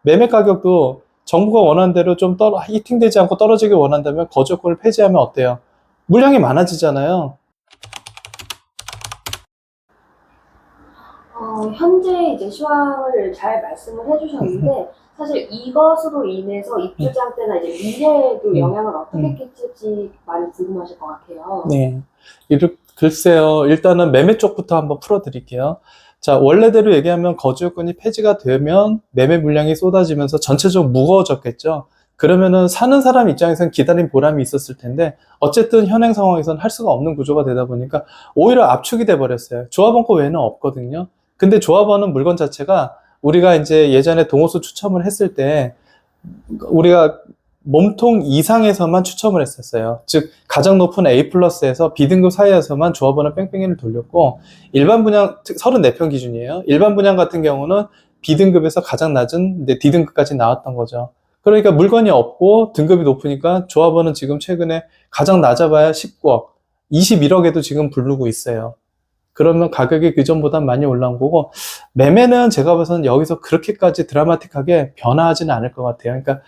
매매 가격도 정부가 원하는 대로 좀 히팅되지 않고 떨어지길 원한다면 거주권을 폐지하면 어때요? 물량이 많아지잖아요. 현재 이제 시황을 잘 말씀을 해주셨는데, 사실 이것으로 인해서 입주장 때나 이제 미래에도 영향을 어떻게 끼칠지 많이 궁금하실 것 같아요. 네. 글쎄요. 일단은 매매 쪽부터 한번 풀어드릴게요. 자, 원래대로 얘기하면 거주요건이 폐지가 되면 매매 물량이 쏟아지면서 전체적으로 무거워졌겠죠. 그러면은 사는 사람 입장에서는 기다린 보람이 있었을 텐데, 어쨌든 현행 상황에서는 할 수가 없는 구조가 되다 보니까 오히려 압축이 돼 버렸어요. 조합원거 외에는 없거든요. 근데 조합원은 물건 자체가 우리가 이제 예전에 동호수 추첨을 했을 때 우리가 몸통 이상에서만 추첨을 했었어요. 즉 가장 높은 A 플러스에서 B등급 사이에서만 조합원은 뺑뺑이를 돌렸고, 일반 분양 34평 기준이에요. 일반 분양 같은 경우는 B등급에서 가장 낮은 D등급까지 나왔던 거죠. 그러니까 물건이 없고 등급이 높으니까 조합원은 지금 최근에 가장 낮아봐야 19억, 21억에도 지금 부르고 있어요. 그러면 가격이 그전보다 많이 올라온 거고, 매매는 제가 봐서는 여기서 그렇게까지 드라마틱하게 변화하지는 않을 것 같아요. 그러니까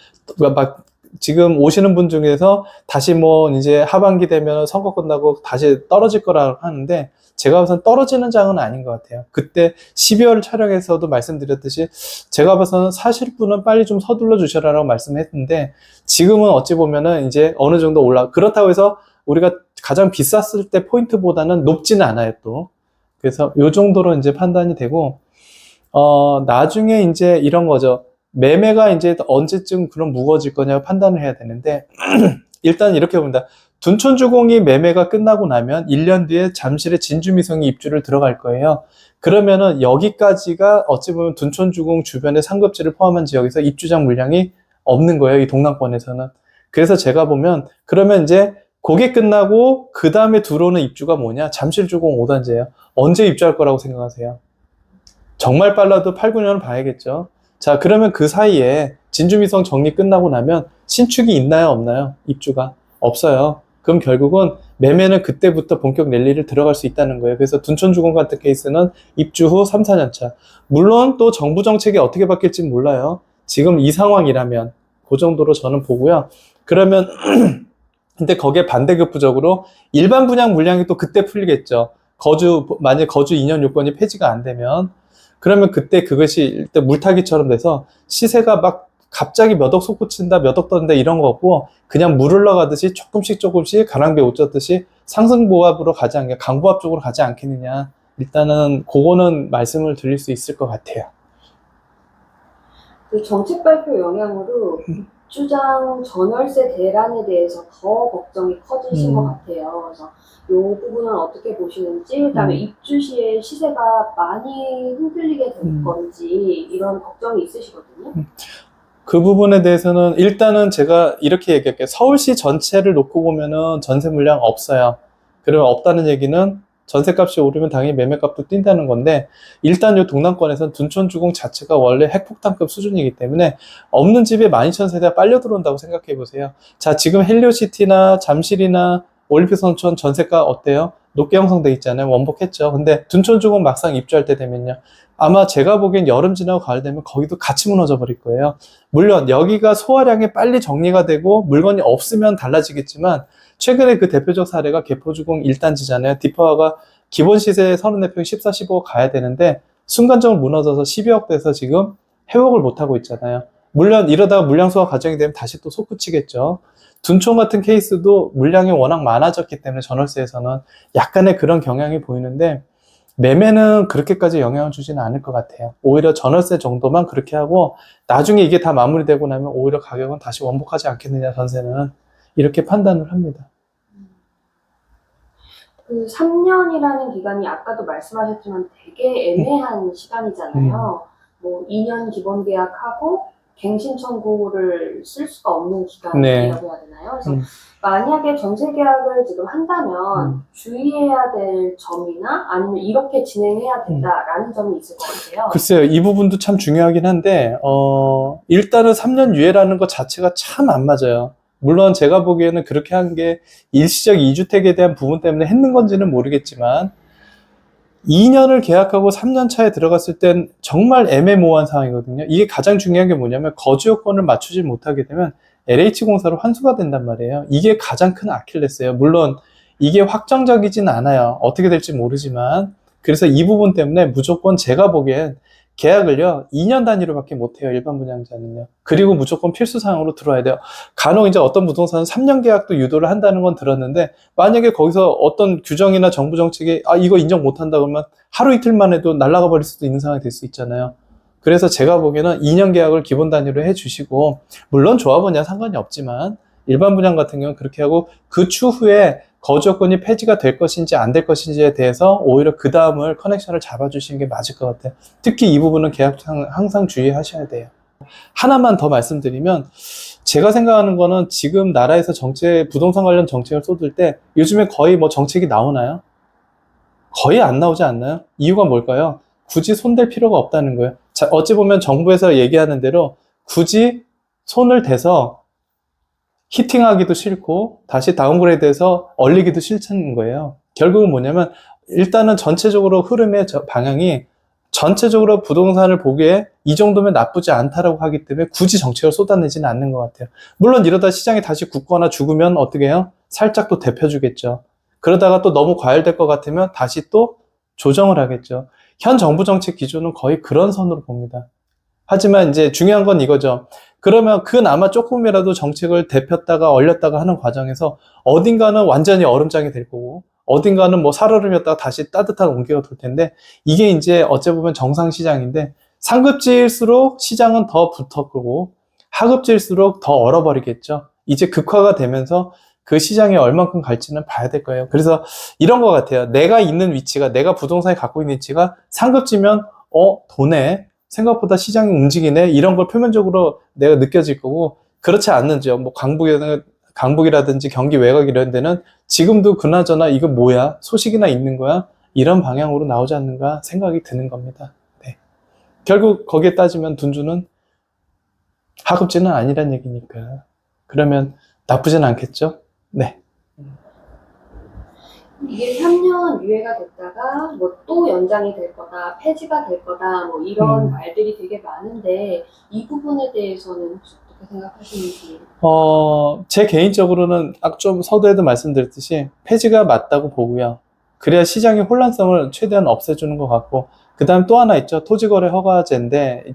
막 지금 오시는 분 중에서 다시 뭐 이제 하반기 되면 선거 끝나고 다시 떨어질 거라 하는데, 제가 봐서는 떨어지는 장은 아닌 것 같아요. 그때 12월 촬영에서도 말씀드렸듯이 제가 봐서는 사실 분은 빨리 좀 서둘러 주셔라라고 말씀했는데, 지금은 어찌 보면은 이제 어느 정도 그렇다고 해서 우리가 가장 비쌌을 때 포인트보다는 높지는 않아요, 또. 그래서 요 정도로 이제 판단이 되고, 나중에 이제 이런 거죠. 매매가 이제 언제쯤 그럼 무거워질 거냐고 판단을 해야 되는데, 일단 이렇게 봅니다. 둔촌주공이 매매가 끝나고 나면 1년 뒤에 잠실에 진주미성이 입주를 들어갈 거예요. 그러면은 여기까지가 어찌 보면 둔촌주공 주변의 상급지를 포함한 지역에서 입주장 물량이 없는 거예요, 이 동남권에서는. 그래서 제가 보면, 그러면 이제 그게 끝나고 그 다음에 들어오는 입주가 뭐냐? 잠실주공 5단지예요. 언제 입주할 거라고 생각하세요? 정말 빨라도 8, 9년은 봐야겠죠. 자, 그러면 그 사이에 진주미성 정리 끝나고 나면 신축이 있나요, 없나요? 입주가 없어요. 그럼 결국은 매매는 그때부터 본격 랠리를 들어갈 수 있다는 거예요. 그래서 둔촌주공 같은 케이스는 입주 후 3, 4년 차. 물론 또 정부 정책이 어떻게 바뀔지 몰라요. 지금 이 상황이라면 그 정도로 저는 보고요. 그러면 근데 거기에 반대급부적으로 일반 분양 물량이 또 그때 풀리겠죠. 만약 거주 2년 요건이 폐지가 안 되면, 그러면 그때 그것이 일단 물타기처럼 돼서 시세가 막 갑자기 몇 억 솟구친다, 몇 억 떴는다 이런 거 없고, 그냥 물 흘러가듯이 조금씩 가랑비에 옷 젖듯이 상승보합으로 가지 않게, 강보합 쪽으로 가지 않겠느냐. 일단은 그거는 말씀을 드릴 수 있을 것 같아요. 그 정책 발표 영향으로 입주장 전월세 대란에 대해서 더 걱정이 커지신 것 같아요. 그래서 이 부분은 어떻게 보시는지, 그다음에 입주 시에 시세가 많이 흔들리게 될 건지 이런 걱정이 있으시거든요. 그 부분에 대해서는 일단은 제가 이렇게 얘기할게요. 서울시 전체를 놓고 보면은 전세 물량 없어요. 그러면 없다는 얘기는 전세값이 오르면 당연히 매매값도 뛴다는 건데, 일단 이 동남권에서는 둔촌주공 자체가 원래 핵폭탄급 수준이기 때문에 없는 집에 12,000세대가 빨려 들어온다고 생각해 보세요. 자, 지금 헬리오시티나 잠실이나 올림픽선촌 전세가 어때요? 높게 형성돼 있잖아요. 원복했죠. 근데 둔촌주공 막상 입주할 때 되면요, 아마 제가 보기엔 여름 지나고 가을 되면 거기도 같이 무너져 버릴 거예요. 물론 여기가 소화량이 빨리 정리가 되고 물건이 없으면 달라지겠지만, 최근에 그 대표적 사례가 개포주공 1단지잖아요. 디파와가 기본 시세 34평 14, 15억 가야 되는데 순간적으로 무너져서 12억 돼서 지금 회복을 못하고 있잖아요. 물론 이러다가 물량 소화 과정이 되면 다시 또 솟구치겠죠. 둔촌 같은 케이스도 물량이 워낙 많아졌기 때문에 전월세에서는 약간의 그런 경향이 보이는데, 매매는 그렇게까지 영향을 주지는 않을 것 같아요. 오히려 전월세 정도만 그렇게 하고 나중에 이게 다 마무리되고 나면 오히려 가격은 다시 원복하지 않겠느냐, 전세는. 이렇게 판단을 합니다. 그 3년이라는 기간이 아까도 말씀하셨지만 되게 애매한 시간이잖아요. 뭐 2년 기본 계약하고 갱신 청구를 쓸 수가 없는 기간이라고 해야 되나요? 그래서 만약에 전세 계약을 지금 한다면 주의해야 될 점이나 아니면 이렇게 진행해야 된다라는 점이 있을 것 같아요. 글쎄요, 이 부분도 참 중요하긴 한데, 일단은 3년 유예라는 것 자체가 참 안 맞아요. 물론 제가 보기에는 그렇게 한 게 일시적 2주택에 대한 부분 때문에 했는 건지는 모르겠지만, 2년을 계약하고 3년 차에 들어갔을 땐 정말 애매모호한 상황이거든요. 이게 가장 중요한 게 뭐냐면 거주 요건을 맞추지 못하게 되면 LH공사로 환수가 된단 말이에요. 이게 가장 큰 아킬레스예요. 물론 이게 확정적이진 않아요. 어떻게 될지 모르지만. 그래서 이 부분 때문에 무조건 제가 보기엔 계약을요, 2년 단위로밖에 못해요, 일반 분양자는요. 그리고 무조건 필수 사항으로 들어와야 돼요. 간혹 이제 어떤 부동산은 3년 계약도 유도를 한다는 건 들었는데, 만약에 거기서 어떤 규정이나 정부 정책이, 이거 인정 못 한다 그러면 하루 이틀만 해도 날아가 버릴 수도 있는 상황이 될 수 있잖아요. 그래서 제가 보기에는 2년 계약을 기본 단위로 해주시고, 물론 조합원이야 상관이 없지만, 일반 분양 같은 경우는 그렇게 하고, 그 추후에 거주 요건이 폐지가 될 것인지 안 될 것인지에 대해서 오히려 그 다음을 커넥션을 잡아주시는 게 맞을 것 같아요. 특히 이 부분은 계약상 항상 주의하셔야 돼요. 하나만 더 말씀드리면, 제가 생각하는 거는 지금 나라에서 부동산 관련 정책을 쏟을 때 요즘에 거의 뭐 정책이 나오나요? 거의 안 나오지 않나요? 이유가 뭘까요? 굳이 손댈 필요가 없다는 거예요. 자, 어찌 보면 정부에서 얘기하는 대로 굳이 손을 대서 히팅하기도 싫고 다시 다운그레이드해서 얼리기도 싫다는 거예요. 결국은 뭐냐면 일단은 전체적으로 흐름의 방향이 전체적으로 부동산을 보기에 이 정도면 나쁘지 않다라고 하기 때문에 굳이 정책을 쏟아내지는 않는 것 같아요. 물론 이러다 시장이 다시 굳거나 죽으면 어떻게 해요? 살짝 또 데펴주겠죠. 그러다가 또 너무 과열될 것 같으면 다시 또 조정을 하겠죠. 현 정부 정책 기준은 거의 그런 선으로 봅니다. 하지만 이제 중요한 건 이거죠. 그러면 그나마 조금이라도 정책을 데폈다가 얼렸다가 하는 과정에서 어딘가는 완전히 얼음장이 될 거고 어딘가는 뭐 살얼음이었다가 다시 따뜻한 온기가 돌 텐데 이게 이제 어찌 보면 정상 시장인데 상급지일수록 시장은 더 붙었고 하급지일수록 더 얼어버리겠죠. 이제 극화가 되면서 그 시장이 얼만큼 갈지는 봐야 될 거예요. 그래서 이런 것 같아요. 내가 있는 위치가 내가 부동산에 갖고 있는 위치가 상급지면 도네. 생각보다 시장이 움직이네 이런 걸 표면적으로 내가 느껴질 거고 그렇지 않는지요. 뭐 강북이라든지 경기 외곽 이런 데는 지금도 그나저나 이거 뭐야 소식이나 있는 거야 이런 방향으로 나오지 않는가 생각이 드는 겁니다. 네. 결국 거기에 따지면 둔주는 하급지는 아니란 얘기니까 그러면 나쁘진 않겠죠. 네. 이게 3년 유예가 됐다가 뭐 또 연장이 될 거다, 폐지가 될 거다, 뭐 이런 말들이 되게 많은데 이 부분에 대해서는 혹시 어떻게 생각하시는지? 제 개인적으로는 아까 좀 서두에도 말씀드렸듯이 폐지가 맞다고 보고요. 그래야 시장의 혼란성을 최대한 없애주는 것 같고, 그 다음 또 하나 있죠. 토지거래 허가제인데,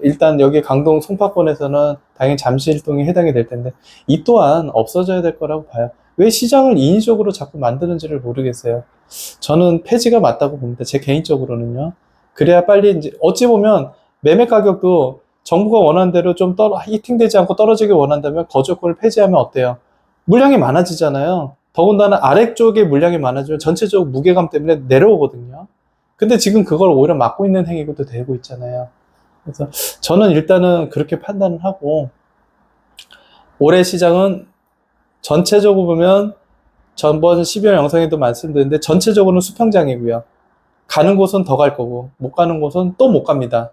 일단 여기 강동 송파권에서는 당연히 잠실동이 해당이 될 텐데, 이 또한 없어져야 될 거라고 봐요. 왜 시장을 인위적으로 자꾸 만드는지를 모르겠어요. 저는 폐지가 맞다고 봅니다. 제 개인적으로는요. 그래야 빨리 이제, 어찌 보면 매매 가격도 정부가 원하는 대로 좀 히팅되지 않고 떨어지길 원한다면 거주권을 폐지하면 어때요? 물량이 많아지잖아요. 더군다나 아래쪽에 물량이 많아지면 전체적 무게감 때문에 내려오거든요. 근데 지금 그걸 오히려 막고 있는 행위도 되고 있잖아요. 그래서 저는 일단은 그렇게 판단을 하고 올해 시장은 전체적으로 보면 전번 12월 영상에도 말씀드렸는데 전체적으로는 수평장이고요. 가는 곳은 더 갈 거고 못 가는 곳은 또 못 갑니다.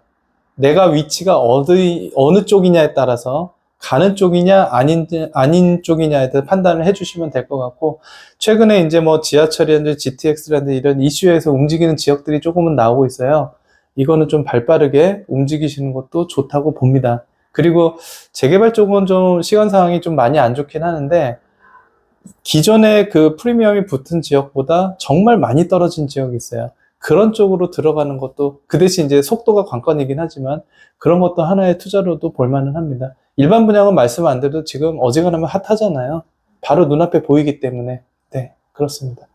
내가 위치가 어느 쪽이냐에 따라서 가는 쪽이냐 아닌 쪽이냐에 대해서 판단을 해주시면 될 것 같고 최근에 이제 뭐 지하철이라든지 GTX라든지 이런 이슈에서 움직이는 지역들이 조금은 나오고 있어요. 이거는 좀 발빠르게 움직이시는 것도 좋다고 봅니다. 그리고 재개발 쪽은 좀 시간 상황이 좀 많이 안 좋긴 하는데 기존에 그 프리미엄이 붙은 지역보다 정말 많이 떨어진 지역이 있어요. 그런 쪽으로 들어가는 것도 그 대신 이제 속도가 관건이긴 하지만 그런 것도 하나의 투자로도 볼만은 합니다. 일반 분양은 말씀 안 드려도 지금 어지간하면 핫하잖아요. 바로 눈앞에 보이기 때문에 네, 그렇습니다.